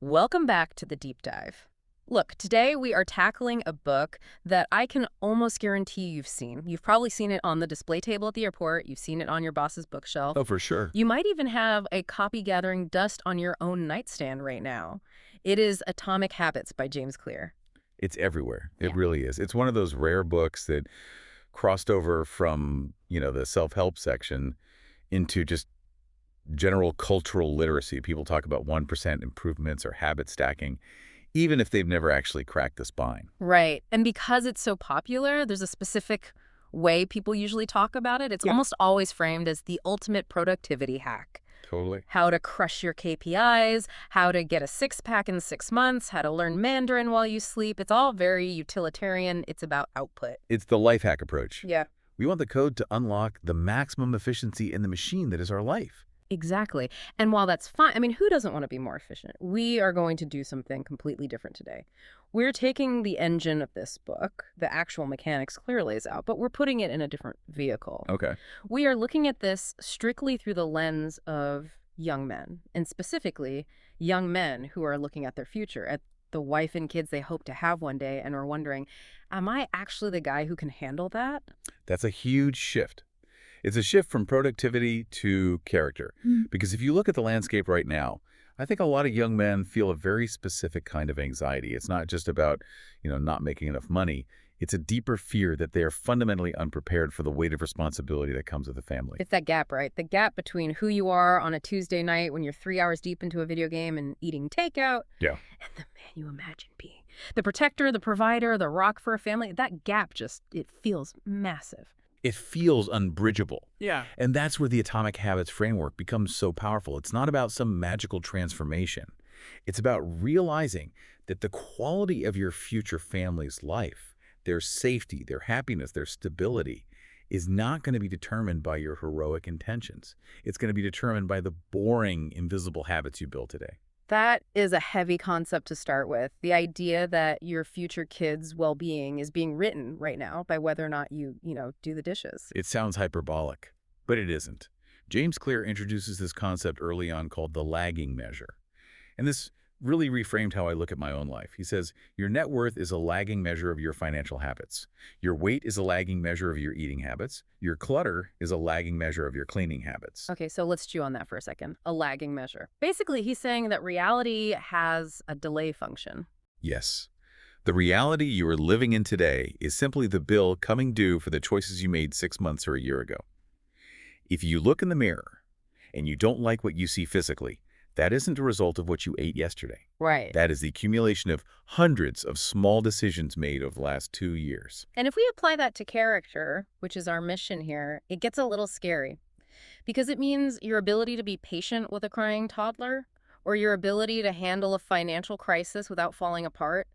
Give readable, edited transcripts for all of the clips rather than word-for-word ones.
Welcome back to the deep dive. Look, today we are tackling a book that I can almost guarantee you've seen. You've probably seen it on the display table at the airport. You've seen it on your boss's bookshelf. Oh, for sure. You might even have a copy gathering dust on your own nightstand right now. It is Atomic Habits by James Clear. It's everywhere. It Yeah. really is. It's one of those rare books that crossed over from, the self-help section into just general cultural literacy. People talk about 1% improvements or habit stacking, even if they've never actually cracked the spine. Right. And because it's so popular, there's a specific way people usually talk about it. It's Yeah. almost always framed as the ultimate productivity hack. Totally. How to crush your KPIs, how to get a six-pack in 6 months, how to learn Mandarin while you sleep. It's all very utilitarian. It's about output. It's the life hack approach. Yeah, We want the code to unlock the maximum efficiency in the machine that is our life. exactly. And while that's fine, I mean, who doesn't want to be more efficient? We are going to do something completely different today. We're taking the engine of this book, the actual mechanics Clear lays out, but we're putting it in a different vehicle. Okay. We are looking at this strictly through the lens of young men, and specifically young men who are looking at their future, at the wife and kids they hope to have one day, and are wondering, am I actually the guy who can handle that? That's a huge shift. It's a shift from productivity to character. Because if you look at the landscape right now, I think a lot of young men feel a very specific kind of anxiety. It's not just about, not making enough money. It's a deeper fear that they are fundamentally unprepared for the weight of responsibility that comes with a family. It's that gap, right? The gap between who you are on a Tuesday night when you're 3 hours deep into a video game and eating takeout, Yeah. and the man you imagine being. The protector, the provider, the rock for a family, that gap it feels massive. It feels unbridgeable. Yeah. And that's where the Atomic Habits framework becomes so powerful. It's not about some magical transformation. It's about realizing that the quality of your future family's life, their safety, their happiness, their stability, is not going to be determined by your heroic intentions. It's going to be determined by the boring, invisible habits you build today. That is a heavy concept to start with. The idea that your future kids' well-being is being written right now by whether or not you do the dishes. It sounds hyperbolic, but it isn't. James Clear introduces this concept early on called the lagging measure. And this really reframed how I look at my own life. He says, your net worth is a lagging measure of your financial habits. Your weight is a lagging measure of your eating habits. Your clutter is a lagging measure of your cleaning habits. Okay, so let's chew on that for a second. A lagging measure. Basically, he's saying that reality has a delay function. Yes. The reality you are living in today is simply the bill coming due for the choices you made 6 months or a year ago. If you look in the mirror and you don't like what you see physically, that isn't a result of what you ate yesterday. Right. That is the accumulation of hundreds of small decisions made over the last 2 years. And if we apply that to character, which is our mission here, it gets a little scary. Because it means your ability to be patient with a crying toddler, or your ability to handle a financial crisis without falling apart,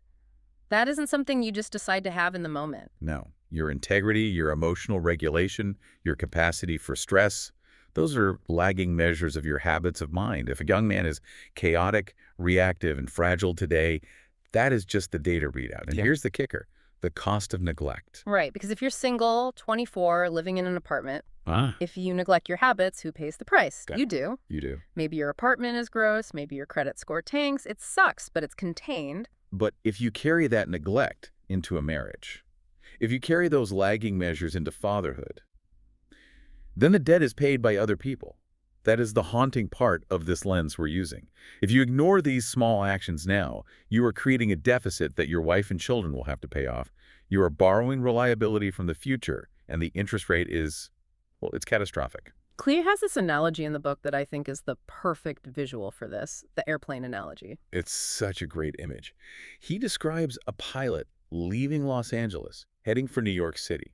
that isn't something you just decide to have in the moment. No, your integrity, your emotional regulation, your capacity for stress, those are lagging measures of your habits of mind. If a young man is chaotic, reactive, and fragile today, that is just the data readout. And here's the kicker, the cost of neglect. Right, because if you're single, 24, living in an apartment, Ah, if you neglect your habits, who pays the price? Okay. You do. you do. Maybe your apartment is gross, maybe your credit score tanks. It sucks, but it's contained. But if you carry that neglect into a marriage, if you carry those lagging measures into fatherhood, then the debt is paid by other people. That is the haunting part of this lens we're using. If you ignore these small actions now, you are creating a deficit that your wife and children will have to pay off. You are borrowing reliability from the future, and the interest rate is, well, it's catastrophic. Clear has this analogy in the book that I think is the perfect visual for this, the airplane analogy. It's such a great image. He describes a pilot leaving Los Angeles, heading for New York City.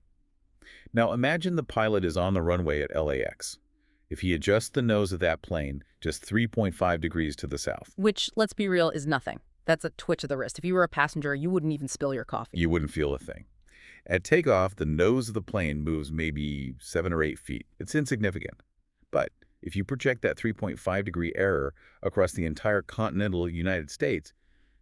Now imagine the pilot is on the runway at LAX. If he adjusts the nose of that plane just 3.5 degrees to the south, Which, let's be real, is nothing. That's a twitch of the wrist. If you were a passenger, you wouldn't even spill your coffee. you wouldn't feel a thing. At takeoff, the nose of the plane moves maybe 7 or 8 feet. It's insignificant. But if you project that 3.5-degree error across the entire continental United States,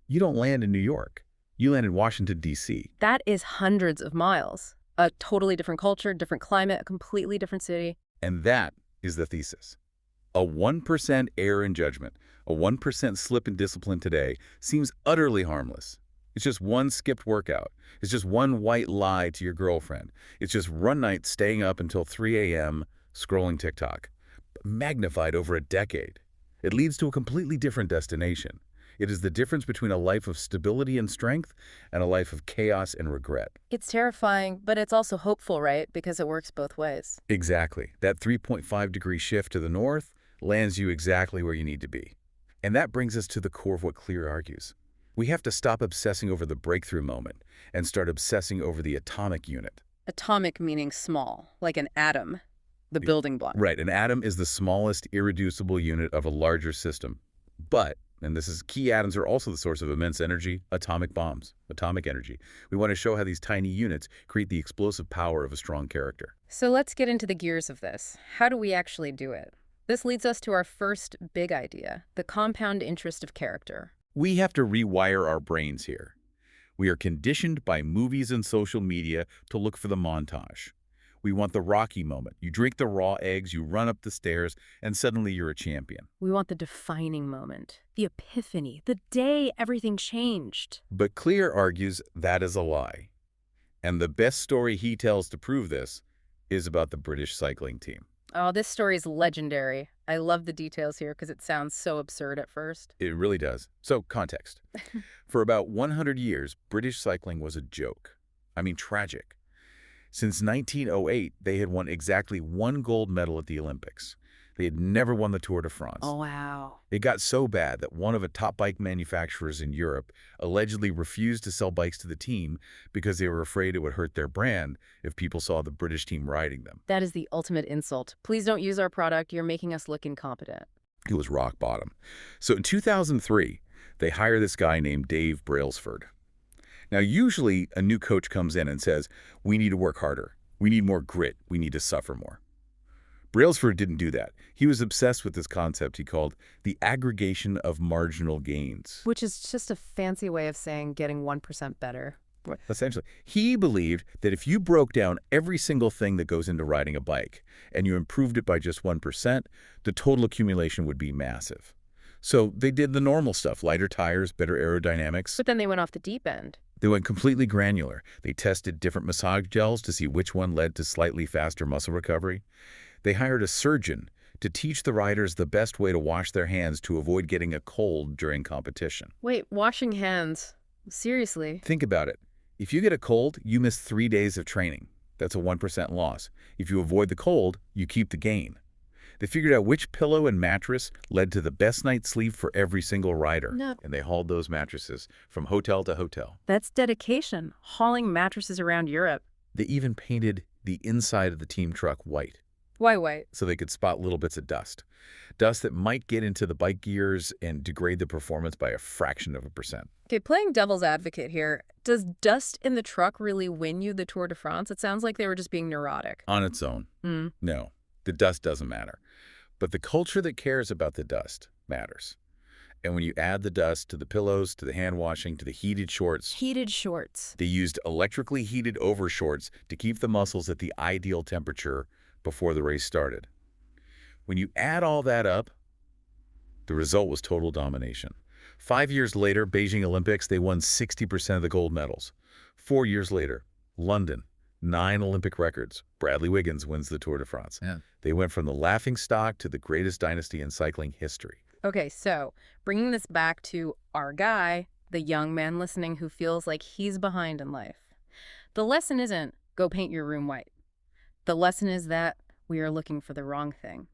you don't land in New York. You land in Washington, D.C. That is hundreds of miles. A totally different culture, different climate, a completely different city. And that is the thesis. A 1% error in judgment, a 1% slip in discipline today seems utterly harmless. It's just one skipped workout. It's just one white lie to your girlfriend. It's just one night staying up until 3 a.m. scrolling TikTok. Magnified over a decade. It leads to a completely different destination. It is the difference between a life of stability and strength and a life of chaos and regret. It's terrifying, but it's also hopeful, right? Because it works both ways. Exactly. That 3.5-degree shift to the north lands you exactly where you need to be. And that brings us to the core of what Clear argues. We have to stop obsessing over the breakthrough moment and start obsessing over the atomic unit. Atomic meaning small, like an atom, the building block. Right, an atom is the smallest irreducible unit of a larger system. But, and this is key, atoms are also the source of immense energy, atomic bombs, atomic energy. We want to show how these tiny units create the explosive power of a strong character. So let's get into the gears of this. How do we actually do it? This leads us to our first big idea, the compound interest of character. We have to rewire our brains here. We are conditioned by movies and social media to look for the montage. We want the Rocky moment. You drink the raw eggs, you run up the stairs, and suddenly you're a champion. We want the defining moment, the epiphany, the day everything changed. But Clear argues that is a lie. And the best story he tells to prove this is about the British cycling team. Oh, this story is legendary. I love the details here because it sounds so absurd at first. It really does. So, context. For about 100 years, British cycling was a joke. I mean, tragic. Since 1908, they had won exactly one gold medal at the Olympics. They had never won the Tour de France. Oh, wow. It got so bad that one of the top bike manufacturers in Europe allegedly refused to sell bikes to the team because they were afraid it would hurt their brand if people saw the British team riding them. That is the ultimate insult. Please don't use our product. You're making us look incompetent. It was rock bottom. So in 2003, they hire this guy named Dave Brailsford. Now, usually a new coach comes in and says, we need to work harder. We need more grit. We need to suffer more. Brailsford didn't do that. He was obsessed with this concept he called the aggregation of marginal gains. Which is just a fancy way of saying getting 1% better. Essentially, he believed that if you broke down every single thing that goes into riding a bike and you improved it by just 1%, the total accumulation would be massive. So they did the normal stuff, lighter tires, better aerodynamics. But then they went off the deep end. They went completely granular. They tested different massage gels to see which one led to slightly faster muscle recovery. They hired a surgeon to teach the riders the best way to wash their hands to avoid getting a cold during competition. Wait, washing hands? Seriously? Think about it. If you get a cold, you miss 3 days of training. That's a 1% loss. If you avoid the cold, you keep the gain. They figured out which pillow and mattress led to the best night's sleep for every single rider. No. And they hauled those mattresses from hotel to hotel. That's dedication, hauling mattresses around Europe. They even painted the inside of the team truck white. Why white? So they could spot little bits of dust. Dust that might get into the bike gears and degrade the performance by a fraction of a percent. Okay, playing devil's advocate here, does dust in the truck really win you the Tour de France? It sounds like they were just being neurotic. On its own, no. The dust doesn't matter. But the culture that cares about the dust matters. And when you add the dust to the pillows, to the hand washing, to the heated shorts. Heated shorts. They used electrically heated overshorts to keep the muscles at the ideal temperature before the race started. When you add all that up, the result was total domination. 5 years later, Beijing Olympics, they won 60% of the gold medals. 4 years later, London, 9 Olympic records. Bradley Wiggins wins the Tour de France. Yeah. They went from the laughingstock to the greatest dynasty in cycling history. Okay, so bringing this back to our guy, the young man listening who feels like he's behind in life. The lesson isn't go paint your room white. The lesson is that we are looking for the wrong thing.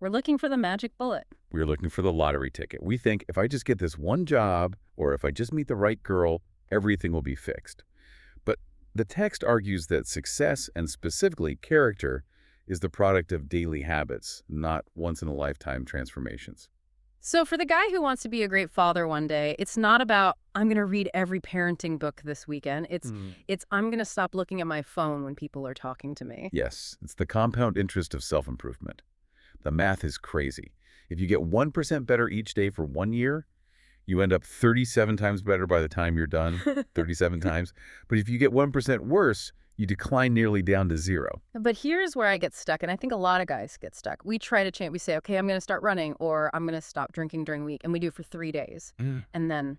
We're looking for the magic bullet. We were looking for the lottery ticket. We think if I just get this one job or if I just meet the right girl, everything will be fixed. But the text argues that success, and specifically character, is the product of daily habits, not once-in-a-lifetime transformations. So for the guy who wants to be a great father one day, it's not about, I'm going to read every parenting book this weekend. It's I'm going to stop looking at my phone when people are talking to me. Yes, it's the compound interest of self-improvement. The math is crazy. If you get 1% better each day for 1 year, you end up 37 times better by the time you're done, 37 times. But if you get 1% worse, You decline nearly down to zero. But here's where I get stuck, and I think a lot of guys get stuck. We try to change. We say, okay, I'm going to start running, or I'm going to stop drinking during the week, and we do for 3 days, Mm. and then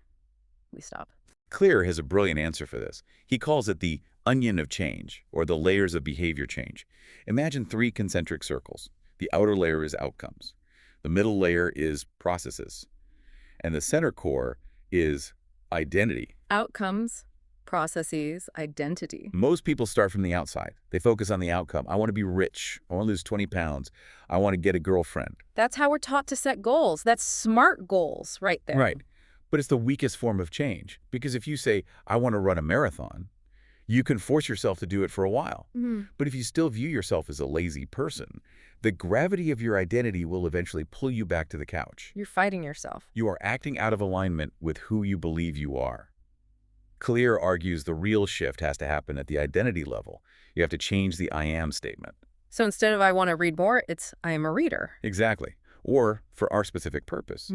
we stop. Clear has a brilliant answer for this. He calls it the onion of change, or the layers of behavior change. Imagine 3 concentric circles. The outer layer is outcomes. The middle layer is processes. And the center core is identity. Outcomes, processes, identity. Most people start from the outside. They focus on the outcome. I want to be rich. I want to lose 20 pounds. I want to get a girlfriend. That's how we're taught to set goals. That's SMART goals right there. Right. But it's the weakest form of change. Because if you say, I want to run a marathon, you can force yourself to do it for a while. But if you still view yourself as a lazy person, the gravity of your identity will eventually pull you back to the couch. You're fighting yourself. You are acting out of alignment with who you believe you are. Clear argues the real shift has to happen at the identity level. You have to change the I am statement. So instead of I want to read more, it's I am a reader. Exactly. Or for our specific purpose.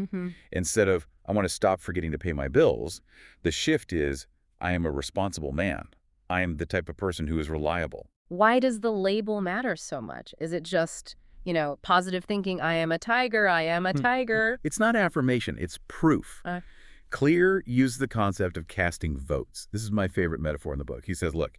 Instead of I want to stop forgetting to pay my bills, the shift is I am a responsible man. I am the type of person who is reliable. Why does the label matter so much? Is it just, positive thinking, I am a tiger, I am a tiger? It's not affirmation, it's proof. Clear used the concept of casting votes. This is my favorite metaphor in the book. He says, look,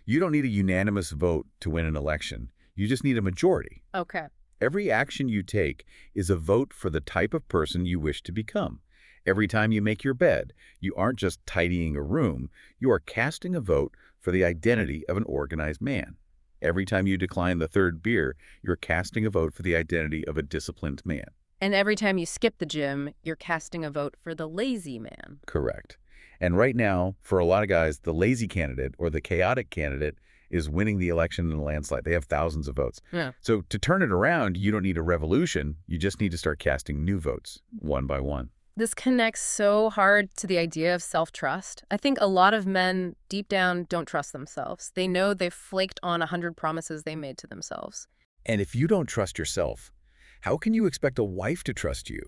you don't need a unanimous vote to win an election. You just need a majority. Okay. Every action you take is a vote for the type of person you wish to become. Every time you make your bed, you aren't just tidying a room, you are casting a vote for the identity of an organized man. Every time you decline the 3rd beer, you're casting a vote for the identity of a disciplined man. And every time you skip the gym, you're casting a vote for the lazy man. Correct. And right now, for a lot of guys, the lazy candidate or the chaotic candidate is winning the election in a landslide. They have thousands of votes. Yeah. So to turn it around, you don't need a revolution. You just need to start casting new votes, one by one. This connects so hard to the idea of self-trust. I think a lot of men deep down don't trust themselves. They know they've flaked on 100 promises they made to themselves. And if you don't trust yourself, how can you expect a wife to trust you?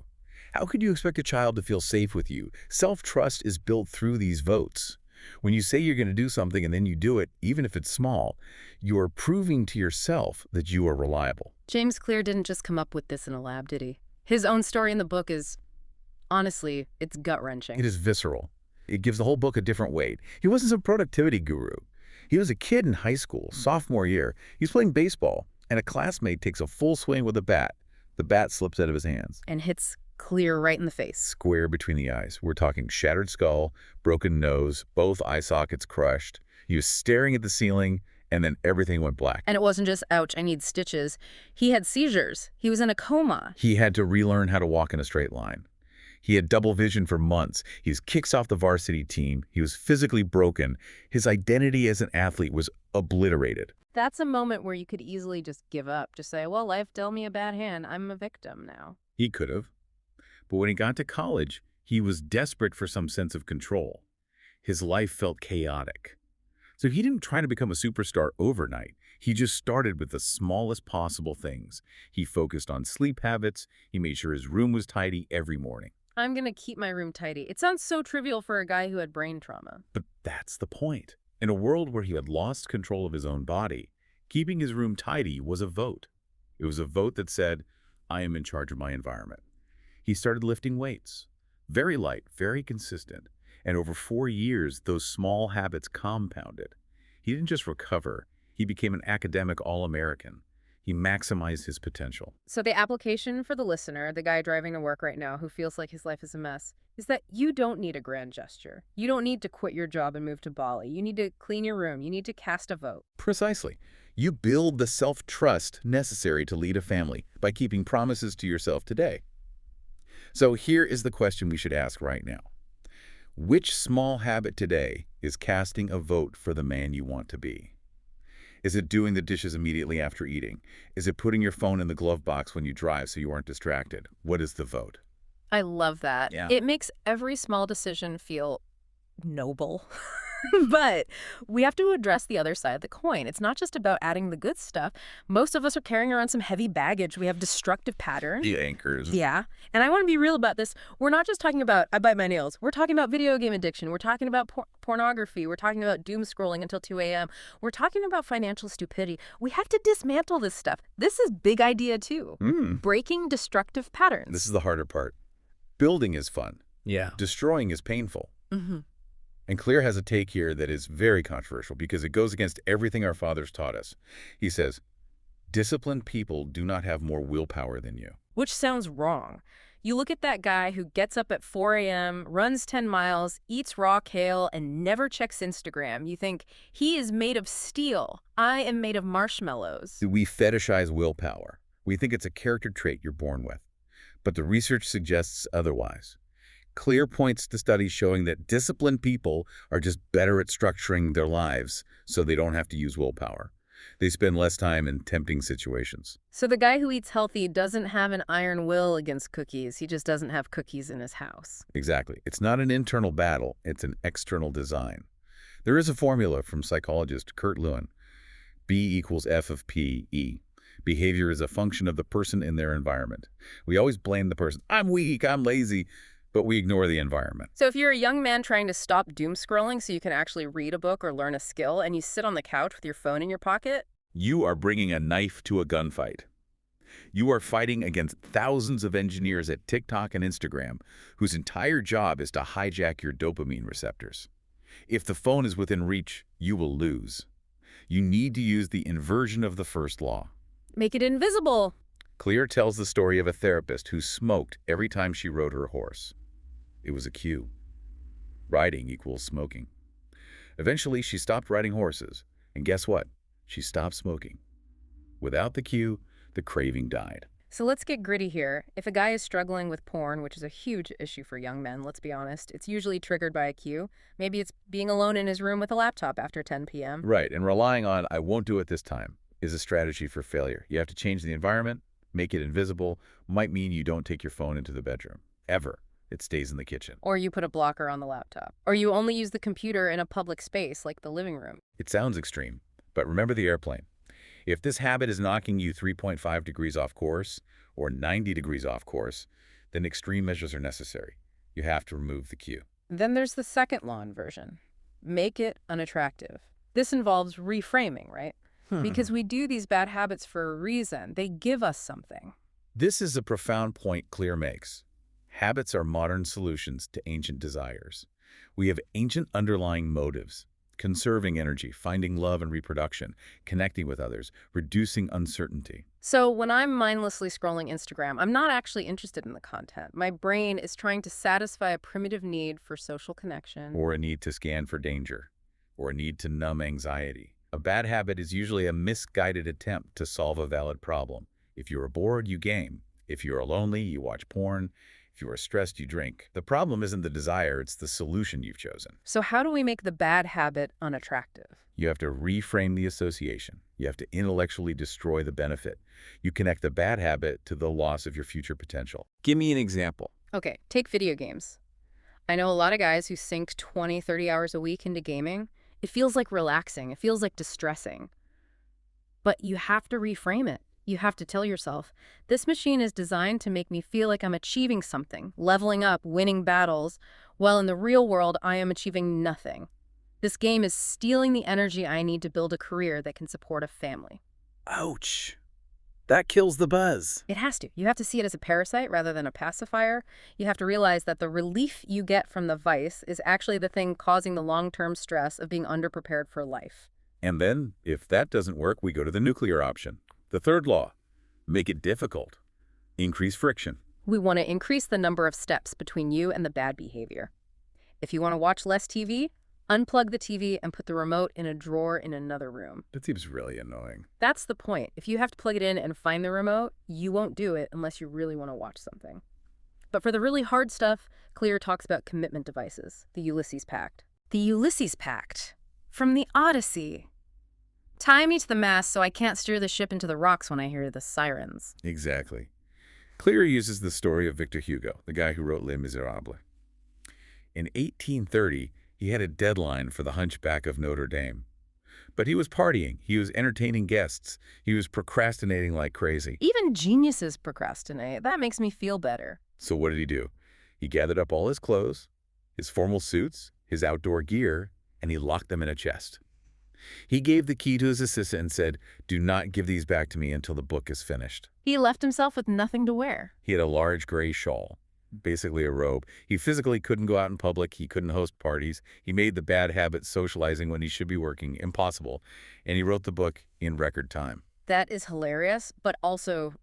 How can you expect a child to feel safe with you? Self-trust is built through these votes. When you say you're going to do something and then you do it, even if it's small, you are proving to yourself that you are reliable. James Clear didn't just come up with this in a lab, did he? His own story in the book is, honestly, it's gut-wrenching. It is visceral. It gives the whole book a different weight. He wasn't some productivity guru. He was a kid in high school, sophomore year. He was playing baseball, and a classmate takes a full swing with a bat. The bat slips out of his hands. And hits Clear right in the face. Square between the eyes. We're talking shattered skull, broken nose, both eye sockets crushed. He was staring at the ceiling, and then everything went black. And it wasn't just, ouch, I need stitches. He had seizures. He was in a coma. He had to relearn how to walk in a straight line. He had double vision for months. He was kicked off the varsity team. He was physically broken. His identity as an athlete was obliterated. That's a moment where you could easily just give up. Just say, well, life dealt me a bad hand. I'm a victim now. He could have. But when he got to college, he was desperate for some sense of control. His life felt chaotic. So he didn't try to become a superstar overnight. He just started with the smallest possible things. He focused on sleep habits. He made sure his room was tidy every morning. I'm going to keep my room tidy. It sounds so trivial for a guy who had brain trauma. But that's the point. In a world where he had lost control of his own body, keeping his room tidy was a vote. It was a vote that said, I am in charge of my environment. He started lifting weights. Very light, very consistent. And over 4 years, those small habits compounded. He didn't just recover. He became an academic All-American. He maximized his potential. So the application for the listener, the guy driving to work right now who feels like his life is a mess, is that you don't need a grand gesture. You don't need to quit your job and move to Bali. You need to clean your room. You need to cast a vote. Precisely. You build the self-trust necessary to lead a family by keeping promises to yourself today. So here is the question we should ask right now. Which small habit today is casting a vote for the man you want to be? Is it doing the dishes immediately after eating? Is it putting your phone in the glove box when you drive so you aren't distracted? What is the vote? I love that. Yeah. It makes every small decision feel noble. But we have to address the other side of the coin. It's not just about adding the good stuff. Most of us are carrying around some heavy baggage. We have destructive patterns. The anchors. Yeah. And I want to be real about this. We're not just talking about, I bite my nails. We're talking about video game addiction. We're talking about pornography. We're talking about doom scrolling until 2 a.m. We're talking about financial stupidity. We have to dismantle this stuff. This is big idea too. Breaking destructive patterns. This is the harder part. Building is fun. Yeah. Destroying is painful. Mm-hmm. And Clear has a take here that is very controversial because it goes against everything our fathers taught us. He says, disciplined people do not have more willpower than you. Which sounds wrong. You look at that guy who gets up at 4 a.m., runs 10 miles, eats raw kale, and never checks Instagram. You think, he is made of steel. I am made of marshmallows. We fetishize willpower. We think it's a character trait you're born with. But the research suggests otherwise. Clear points to studies showing that disciplined people are just better at structuring their lives so they don't have to use willpower. They spend less time in tempting situations. So the guy who eats healthy doesn't have an iron will against cookies. He just doesn't have cookies in his house. Exactly. It's not an internal battle. It's an external design. There is a formula from psychologist Kurt Lewin. B equals F of P, E. Behavior is a function of the person in their environment. We always blame the person. I'm weak, I'm lazy. But we ignore the environment. So if you're a young man trying to stop doom scrolling so you can actually read a book or learn a skill, and you sit on the couch with your phone in your pocket, you are bringing a knife to a gunfight. You are fighting against thousands of engineers at TikTok and Instagram whose entire job is to hijack your dopamine receptors. If the phone is within reach, you will lose. You need to use the inversion of the first law. make it invisible. Clear tells the story of a therapist who smoked every time she rode her horse. It was a cue. Riding equals smoking. Eventually, she stopped riding horses. And guess what? She stopped smoking. Without the cue, the craving died. So let's get gritty here. If a guy is struggling with porn, which is a huge issue for young men, let's be honest, it's usually triggered by a cue. Maybe it's being alone in his room with a laptop after 10 p.m. Right, and relying on "I won't do it this time" is a strategy for failure. You have to change the environment, make it invisible. Might mean you don't take your phone into the bedroom. Ever. It stays in the kitchen. Or you put a blocker on the laptop. Or you only use the computer in a public space like the living room. It sounds extreme, but remember the airplane. If this habit is knocking you 3.5 degrees off course or 90 degrees off course, then extreme measures are necessary. You have to remove the cue. Then there's the second law inversion. Make it unattractive. This involves reframing, right? Because we do these bad habits for a reason. They give us something. This is a profound point Clear makes. Habits are modern solutions to ancient desires. We have ancient underlying motives: conserving energy, finding love and reproduction, connecting with others, reducing uncertainty. So when I'm mindlessly scrolling Instagram, I'm not actually interested in the content. My brain is trying to satisfy a primitive need for social connection. Or a need to scan for danger, or a need to numb anxiety. A bad habit is usually a misguided attempt to solve a valid problem. If you are bored, you game. If you are lonely, you watch porn. If you are stressed, you drink. The problem isn't the desire, it's the solution you've chosen. So how do we make the bad habit unattractive? You have to reframe the association. You have to intellectually destroy the benefit. You connect the bad habit to the loss of your future potential. Give me an example. Okay, take video games. I know a lot of guys who sink 20, 30 hours a week into gaming. It feels like relaxing. It feels like distressing. But you have to reframe it. You have to tell yourself, this machine is designed to make me feel like I'm achieving something, leveling up, winning battles, while in the real world, I am achieving nothing. This game is stealing the energy I need to build a career that can support a family. Ouch. That kills the buzz. It has to. You have to see it as a parasite rather than a pacifier. You have to realize that the relief you get from the vice is actually the thing causing the long-term stress of being underprepared for life. And then, if that doesn't work, we go to the nuclear option. The third law: make it difficult. Increase friction. We want to increase the number of steps between you and the bad behavior. If you want to watch less TV, unplug the TV and put the remote in a drawer in another room. That seems really annoying. That's the point. If you have to plug it in and find the remote, you won't do it unless you really want to watch something. But for the really hard stuff, Clear talks about commitment devices, the Ulysses Pact. The Ulysses Pact, from the Odyssey. Tie me to the mast so I can't steer the ship into the rocks when I hear the sirens. Exactly. Clear uses the story of Victor Hugo, the guy who wrote Les Miserables. In 1830, He had a deadline for the Hunchback of Notre Dame. But he was partying. He was entertaining guests. He was procrastinating like crazy. Even geniuses procrastinate. That makes me feel better. So what did he do? He gathered up all his clothes, his formal suits, his outdoor gear, and he locked them in a chest. He gave the key to his assistant and said, "Do not give these back to me until the book is finished." He left himself with nothing to wear. He had a large gray shawl, basically a robe. He physically couldn't go out in public. He couldn't host parties. He made the bad habit socializing when he should be working impossible. And he wrote the book in record time. That is hilarious, but also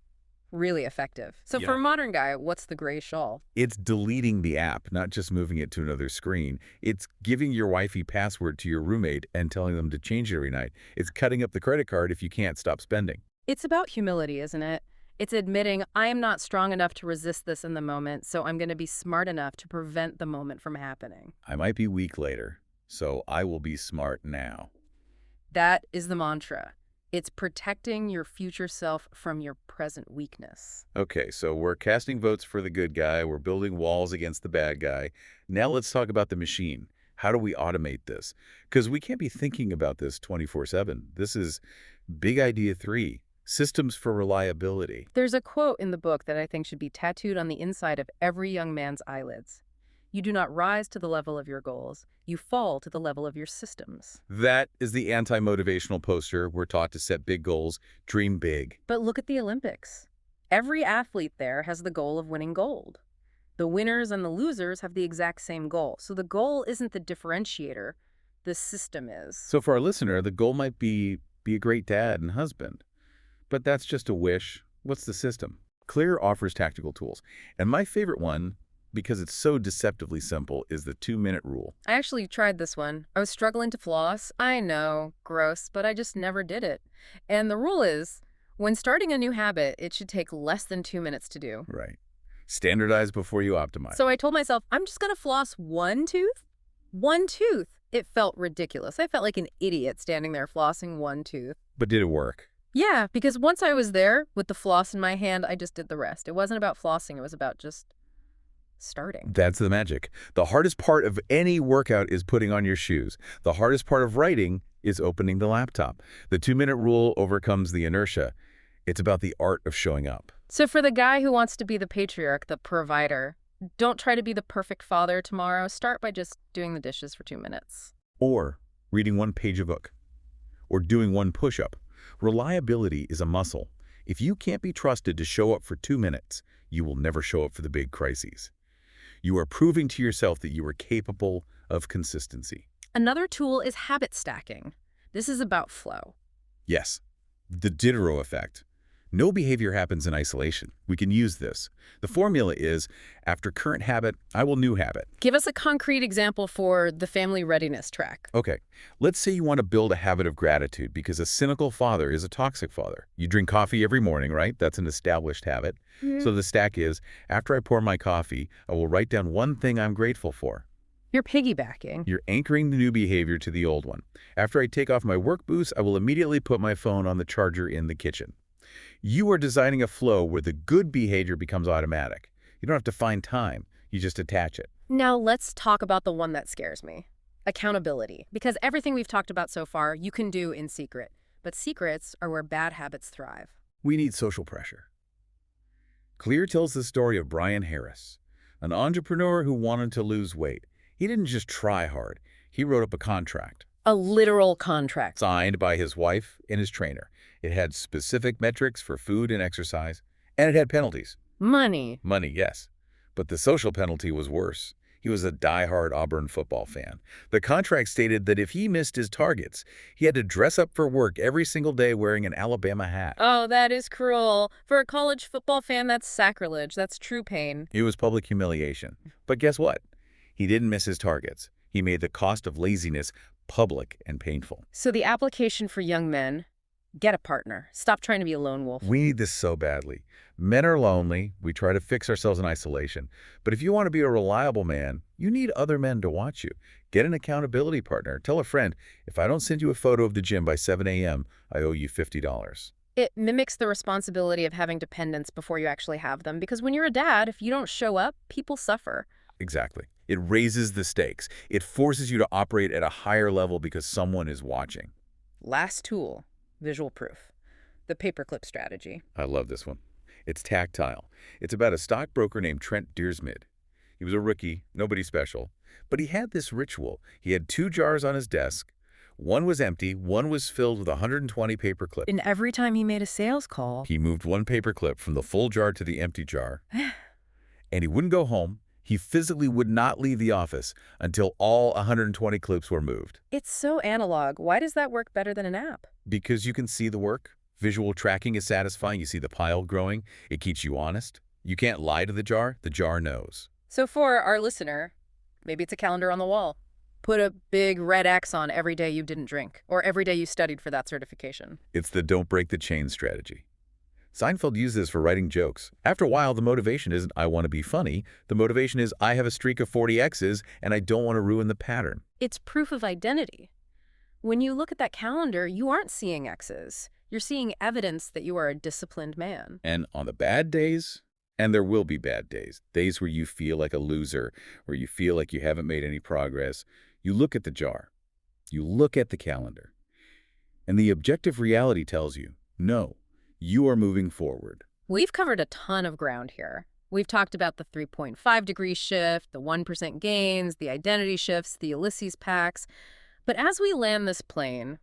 really effective. So Yeah. for a modern guy, what's the gray shawl? It's deleting the app, not just moving it to another screen. It's giving your wifey password to your roommate and telling them to change it every night. It's cutting up the credit card if you can't stop spending. It's about humility, isn't it? It's admitting, I am not strong enough to resist this in the moment, so I'm going to be smart enough to prevent the moment from happening. I might be weak later, so I will be smart now. That is the mantra. It's protecting your future self from your present weakness. Okay, so we're casting votes for the good guy. We're building walls against the bad guy. Now let's talk about the machine. How do we automate this? Because we can't be thinking about this 24/7. This is big idea 3, systems for reliability. There's a quote in the book that I think should be tattooed on the inside of every young man's eyelids. You do not rise to the level of your goals. You fall to the level of your systems. That is the anti-motivational poster. We're taught to set big goals, dream big. But look at the Olympics. Every athlete there has the goal of winning gold. The winners and the losers have the exact same goal. So the goal isn't the differentiator. The system is. So for our listener, the goal might be a great dad and husband. But that's just a wish. What's the system? Clear offers tactical tools. And my favorite one, because it's so deceptively simple, is the 2-minute rule. I actually tried this one. I was struggling to floss. I know, gross, but I just never did it. And the rule is, when starting a new habit, it should take less than 2 minutes to do. Right. Standardize before you optimize. So I told myself, I'm just going to floss one tooth. One tooth. It felt ridiculous. I felt like an idiot standing there flossing one tooth. But did it work? Yeah, because once I was there with the floss in my hand, I just did the rest. It wasn't about flossing. It was about just starting. That's the magic. The hardest part of any workout is putting on your shoes. The hardest part of writing is opening the laptop. The 2-minute rule overcomes the inertia. It's about the art of showing up. So for the guy who wants to be the patriarch, the provider, don't try to be the perfect father tomorrow. Start by just doing the dishes for 2 minutes. Or reading one page of a book. Or doing one push-up. Reliability is a muscle. If you can't be trusted to show up for 2 minutes, you will never show up for the big crises. You are proving to yourself that you are capable of consistency. Another tool is habit stacking. This is about flow. Yes, the Diderot effect. No behavior happens in isolation. We can use this. The formula is, after current habit, I will new habit. Give us a concrete example for the family readiness track. Okay, let's say you want to build a habit of gratitude because a cynical father is a toxic father. You drink coffee every morning, right? That's an established habit. So the stack is, after I pour my coffee, I will write down one thing I'm grateful for. You're piggybacking. You're anchoring the new behavior to the old one. After I take off my work boots, I will immediately put my phone on the charger in the kitchen. You are designing a flow where the good behavior becomes automatic. You don't have to find time. You just attach it. Now let's talk about the one that scares me. Accountability. Because everything we've talked about so far, you can do in secret. But secrets are where bad habits thrive. We need social pressure. Clear tells the story of Brian Harris, an entrepreneur who wanted to lose weight. He didn't just try hard. He wrote up a contract, A literal contract. signed by his wife and his trainer. It had specific metrics for food and exercise, and it had penalties. Money. Money, yes. But the social penalty was worse. He was a diehard Auburn football fan. The contract stated that if he missed his targets, he had to dress up for work every single day wearing an Alabama hat. Oh, that is cruel. For a college football fan, that's sacrilege. That's true pain. It was public humiliation. But guess what? He didn't miss his targets. He made the cost of laziness public and painful. So the application for young men, get a partner. Stop trying to be a lone wolf. We need this so badly. Men are lonely. We try to fix ourselves in isolation. But if you want to be a reliable man, you need other men to watch you. Get an accountability partner. Tell a friend, if I don't send you a photo of the gym by 7 a.m., I owe you $50. It mimics the responsibility of having dependents before you actually have them. Because when you're a dad, if you don't show up, people suffer. Exactly. It raises the stakes. It forces you to operate at a higher level because someone is watching. Last tool, visual proof. The paperclip strategy. I love this one. It's tactile. It's about a stockbroker named Trent Deersmid. He was a rookie, nobody special, but he had this ritual. He had 2 jars on his desk. One was empty, one was filled with 120 paper clips. And every time he made a sales call, He moved one paper clip from the full jar to the empty jar, and he wouldn't go home. He physically would not leave the office until all 120 clips were moved. it's so analog. Why does that work better than an app? Because you can see the work. Visual tracking is satisfying. You see the pile growing. It keeps you honest. You can't lie to the jar knows. So for our listener, maybe it's a calendar on the wall. Put a big red X on every day you didn't drink, or every day you studied for that certification. It's the don't break the chain strategy. Seinfeld used this for writing jokes. After a while, the motivation isn't I want to be funny. The motivation is I have a streak of 40 X's and I don't want to ruin the pattern. It's proof of identity. When you look at that calendar, you aren't seeing X's. You're seeing evidence that you are a disciplined man. And on the bad days, and there will be bad days, days where you feel like a loser, where you feel like you haven't made any progress, you look at the jar, you look at the calendar, and the objective reality tells you, no, you are moving forward. We've covered a ton of ground here. We've talked about the 3.5-degree shift, the 1% gains, the identity shifts, the Ulysses packs. But as we land this plane,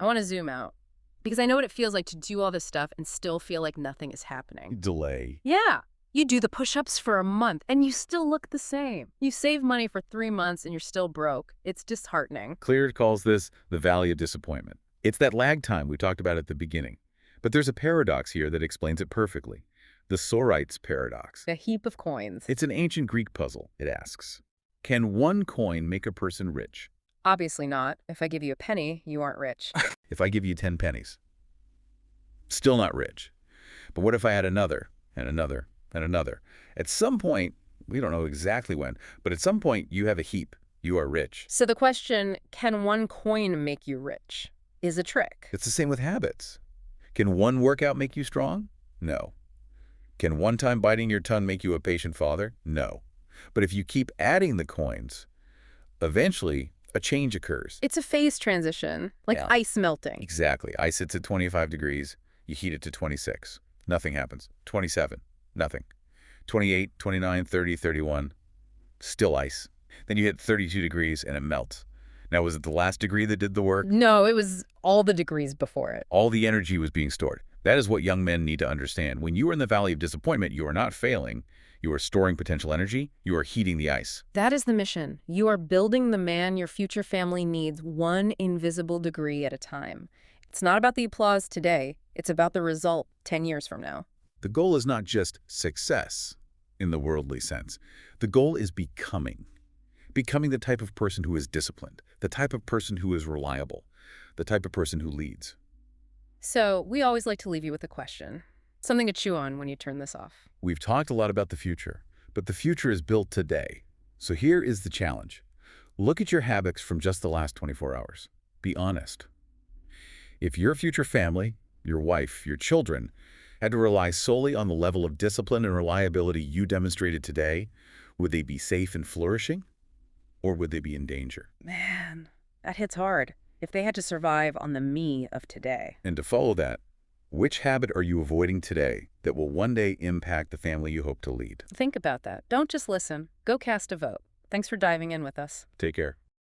I want to zoom out, because I know what it feels like to do all this stuff and still feel like nothing is happening. Delay. Yeah. You do the push-ups for a month and you still look the same. You save money for 3 months and you're still broke. It's disheartening. Clear calls this the valley of disappointment. It's that lag time we talked about at the beginning. But there's a paradox here that explains it perfectly. The Sorites paradox. A heap of coins. It's an ancient Greek puzzle. It asks, can one coin make a person rich? Obviously not. If I give you a penny, you aren't rich. If I give you 10 pennies, still not rich. But what if I had another and another and another? At some point, we don't know exactly when, but at some point you have a heap. You are rich. So the question, can one coin make you rich, is a trick. It's the same with habits. Can one workout make you strong? No. Can one time biting your tongue make you a patient father? No. But if you keep adding the coins, eventually a change occurs. It's a phase transition, like Yeah. ice melting. Exactly. Ice sits at 25 degrees. You heat it to 26. Nothing happens. 27. Nothing. 28, 29, 30, 31. Still ice. Then you hit 32 degrees and it melts. Now, was it the last degree that did the work? No, it was all the degrees before it. All the energy was being stored. That is what young men need to understand. When you are in the valley of disappointment, you are not failing. You are storing potential energy. You are heating the ice. That is the mission. You are building the man your future family needs, one invisible degree at a time. It's not about the applause today. It's about the result 10 years from now. The goal is not just success in the worldly sense. The goal is becoming. Becoming the type of person who is disciplined, the type of person who is reliable, the type of person who leads. So we always like to leave you with a question, something to chew on when you turn this off. We've talked a lot about the future, but the future is built today. So here is the challenge. Look at your habits from just the last 24 hours. Be honest. If your future family, your wife, your children, had to rely solely on the level of discipline and reliability you demonstrated today, would they be safe and flourishing, or would they be in danger? Man, that hits hard. If they had to survive on the me of today. And to follow that, which habit are you avoiding today that will one day impact the family you hope to lead? Think about that. Don't just listen. Go cast a vote. Thanks for diving in with us. Take care.